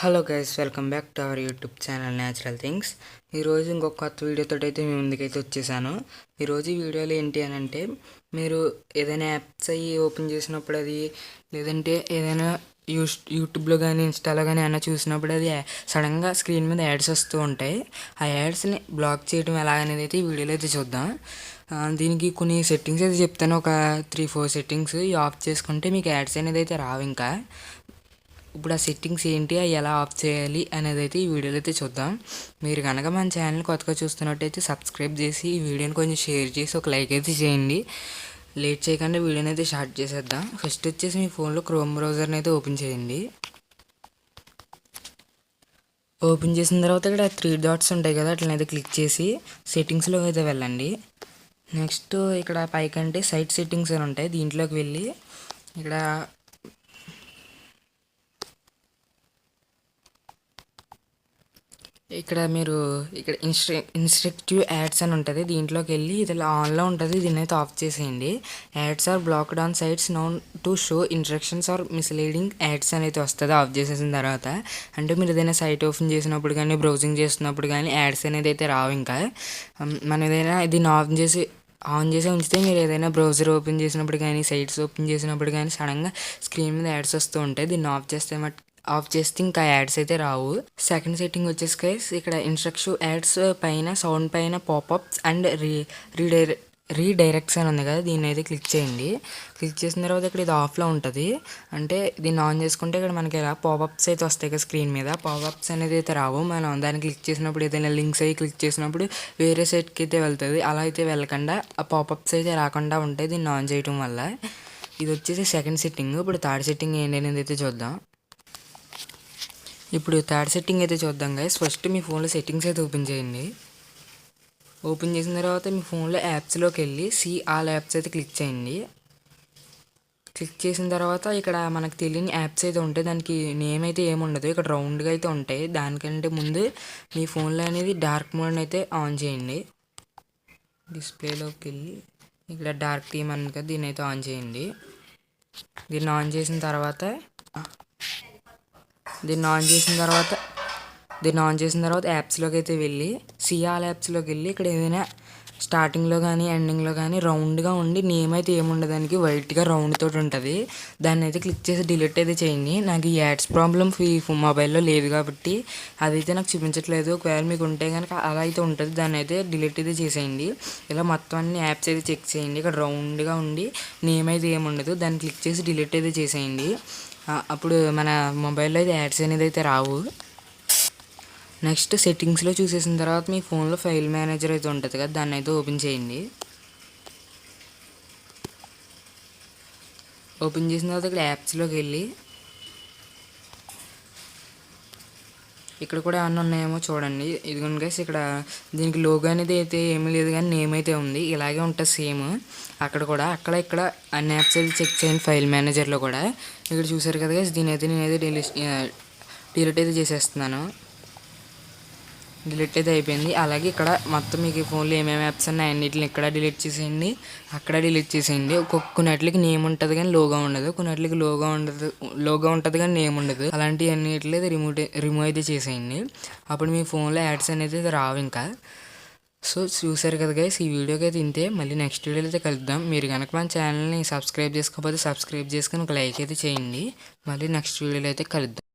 Hello guys, welcome back to our YouTube channel natural things. ఈరోజు ఇంకొక కొత్త వీడియోతో అయితే మీ ముందుకైతే వచ్చేసాను. ఈరోజు ఈ వీడియోలో ఏంటి అని అంటే, మీరు ఏదైనా యాప్స్ అయ్యి ఓపెన్ చేసినప్పుడు అది, లేదంటే ఏదైనా యూట్యూబ్లో కానీ ఇన్స్టాలో కానీ ఏమైనా చూసినప్పుడు అది సడన్గా స్క్రీన్ మీద యాడ్స్ వస్తూ ఉంటాయి. ఆ యాడ్స్ని బ్లాక్ చేయడం ఎలాగనేది అయితే ఈ వీడియోలో అయితే చూద్దాం. దీనికి కొన్ని సెట్టింగ్స్ అయితే చెప్తాను, ఒక 3-4 సెట్టింగ్స్. ఇవి ఆఫ్ చేసుకుంటే మీకు యాడ్స్ అనేది అయితే రావు. ఇంకా ఇప్పుడు ఆ సెట్టింగ్స్ ఏంటి, అవి ఎలా ఆఫ్ చేయాలి అనేది అయితే ఈ వీడియోలో అయితే చూద్దాం. మీరు కనుక మన ఛానల్ కొత్తగా చూస్తున్నట్టయితే సబ్స్క్రైబ్ చేసి ఈ వీడియోని కొంచెం షేర్ చేసి ఒక లైక్ అయితే చేయండి. లేట్ చేయకుండా వీడియోని అయితే స్టార్ట్ చేసేద్దాం. ఫస్ట్ వచ్చేసి మీ ఫోన్లో క్రోమ్ బ్రౌజర్ని అయితే ఓపెన్ చేయండి. ఓపెన్ చేసిన తర్వాత ఇక్కడ 3 డాట్స్ ఉంటాయి కదా, అట్లనైతే క్లిక్ చేసి సెట్టింగ్స్లోకి అయితే వెళ్ళండి. నెక్స్ట్ ఇక్కడ పైకంటే సైట్ సెట్టింగ్స్ అని ఉంటాయి, దీంట్లోకి వెళ్ళి ఇక్కడ మీరు ఇన్స్ట్రక్టివ్ యాడ్స్ అని ఉంటుంది, దీంట్లోకి వెళ్ళి ఇది ఆన్లో ఉంటుంది, దీన్ని అయితే ఆఫ్ చేసేయండి. Ads are blocked on sites known to show instructions or misleading ads అని అయితే వస్తుంది ఆఫ్ చేసేసిన తర్వాత. అంటే మీరు ఏదైనా సైట్ ఓపెన్ చేసినప్పుడు కానీ బ్రౌజింగ్ చేస్తున్నప్పుడు కానీ యాడ్స్ అనేది అయితే రావు. ఇంకా మనం ఏదైనా దీన్ని ఆన్ చేసి ఉంచితే మీరు ఏదైనా బ్రౌజర్ ఓపెన్ చేసినప్పుడు కానీ సైట్స్ ఓపెన్ చేసినప్పుడు కానీ సడన్గా స్క్రీన్ మీద యాడ్స్ వస్తూ ఉంటాయి. దీన్ని ఆఫ్ చేస్తే ఇంకా యాడ్స్ అయితే రావు. సెకండ్ సెట్టింగ్ వచ్చేసి గైస్, ఇక్కడ ఇన్స్ట్రక్టివ్ యాడ్స్ పైన సౌండ్ పైన పాపప్స్ అండ్ రీడైరెక్ట్స్ అని ఉంది కదా, దీన్ని అయితే క్లిక్ చేయండి. క్లిక్ చేసిన తర్వాత ఇక్కడ ఇది ఆఫ్లో ఉంటుంది. అంటే దీన్ని ఆన్ చేసుకుంటే ఇక్కడ మనకి ఇలా పాపప్స్ అయితే వస్తాయి కదా స్క్రీన్ మీద. పాపప్స్ అనేది అయితే రావు. మనం దాన్ని క్లిక్ చేసినప్పుడు ఏదైనా లింక్స్ అయ్యి క్లిక్ చేసినప్పుడు వేరే సైట్కి అయితే వెళ్తుంది. అలా అయితే వెళ్ళకుండా ఆ పాపప్స్ అయితే రాకుండా ఉంటాయి దీన్ని ఆన్ చేయడం వల్ల. ఇది వచ్చేసి సెకండ్ సెట్టింగ్. ఇప్పుడు థర్డ్ సెట్టింగ్ ఏంటి అనేది అయితే చూద్దాం. ఇప్పుడు థర్డ్ సెట్టింగ్ అయితే చూద్దాం గైస్. ఫస్ట్ మీ ఫోన్లో సెట్టింగ్స్ అయితే ఓపెన్ చేయండి. ఓపెన్ చేసిన తర్వాత మీ ఫోన్లో యాప్స్లోకి వెళ్ళి సీ ఆల్ యాప్స్ అయితే క్లిక్ చేయండి. క్లిక్ చేసిన తర్వాత ఇక్కడ మనకు తెలియని యాప్స్ అయితే ఉంటాయి, దానికి నేమ్ అయితే ఏముండదు, ఇక్కడ రౌండ్గా అయితే ఉంటాయి. దానికంటే ముందు మీ ఫోన్లో అనేది డార్క్ మోడ్ అయితే ఆన్ చేయండి. డిస్ప్లేలోకి వెళ్ళి ఇక్కడ డార్క్ థీమ్ అని కదా, దీన్ని అయితే ఆన్ చేయండి. దీన్ని ఆన్ చేసిన తర్వాత యాప్స్లోకి అయితే వెళ్ళి సిఆల్ యాప్స్లోకి వెళ్ళి ఇక్కడ ఏదైనా స్టార్టింగ్లో కానీ ఎండింగ్లో కానీ రౌండ్గా ఉండి నేమ్ అయితే ఏముండదు, దానికి వైట్గా రౌండ్ తోటి ఉంటుంది. దాన్ని అయితే క్లిక్ చేసి డిలీట్ అయితే చేయండి. నాకు ఈ యాడ్స్ ప్రాబ్లం ఈ మొబైల్లో లేదు కాబట్టి అదైతే నాకు చూపించట్లేదు. ఒకవేళ మీకు ఉంటే కనుక అలా అయితే ఉంటుంది, దాన్ని అయితే డిలీట్ అయితే చేసేయండి. ఇలా మొత్తం అన్ని యాప్స్ అయితే చెక్ చేయండి. ఇక్కడ రౌండ్గా ఉండి నేమ్ అయితే ఏముండదు, దాన్ని క్లిక్ చేసి డిలీట్ అయితే చేసేయండి. అప్పుడు మన మొబైల్లో అయితే యాడ్స్ అనేది అయితే రావు. నెక్స్ట్ సెట్టింగ్స్లో చూసేసిన తర్వాత మీ ఫోన్లో ఫైల్ మేనేజర్ అయితే ఉంటుంది కదా, దాన్ని అయితే ఓపెన్ చేయండి. ఓపెన్ చేసిన తర్వాత ఇక్కడ యాప్స్లోకి వెళ్ళి ఇక్కడ కూడా ఏమన్నా ఉన్నాయేమో చూడండి. ఇదిగోండి గైస్, ఇక్కడ దీనికి లోగో అనేది అయితే ఏమీ లేదు కానీ నేమ్ అయితే ఉంది. ఇలాగే ఉంటుంది సేమ్ అక్కడ కూడా. ఇక్కడ అన్ని యాప్స్ అయితే చెక్ చేయండి ఫైల్ మేనేజర్లో కూడా. ఇక్కడ చూసారు కదా గైస్, నేనైతే డిలీట్ అయితే చేసేస్తున్నాను. డిలీట్ అయితే అయిపోయింది. అలాగే ఇక్కడ మొత్తం మీకు ఫోన్లో ఏమేమి యాప్స్ ఉన్నాయి అన్నిటిని ఇక్కడ డిలీట్ చేసేయండి, అక్కడ డిలీట్ చేసేయండి. కొన్నిటికి నేమ్ ఉంటుంది కానీ లోగో ఉండదు, కొన్నిటికి లోగో ఉంటుంది కానీ నేమ్ ఉండదు. అలాంటి అన్నిటిలో రిమూవ్ అయితే చేసేయండి. అప్పుడు మీ ఫోన్లో యాడ్స్ అనేది రావు ఇంకా. సో చూసారు కదా గైస్, ఈ వీడియోకి అయితే ఇంతే. మళ్ళీ నెక్స్ట్ వీడియోలో అయితే కలుద్దాం. మీరు కనుక మన ఛానల్ని సబ్స్క్రైబ్ చేసుకోకపోతే సబ్స్క్రైబ్ చేసుకొని ఒక లైక్ అయితే చేయండి. మళ్ళీ నెక్స్ట్ వీడియోలో అయితే కలుద్దాం.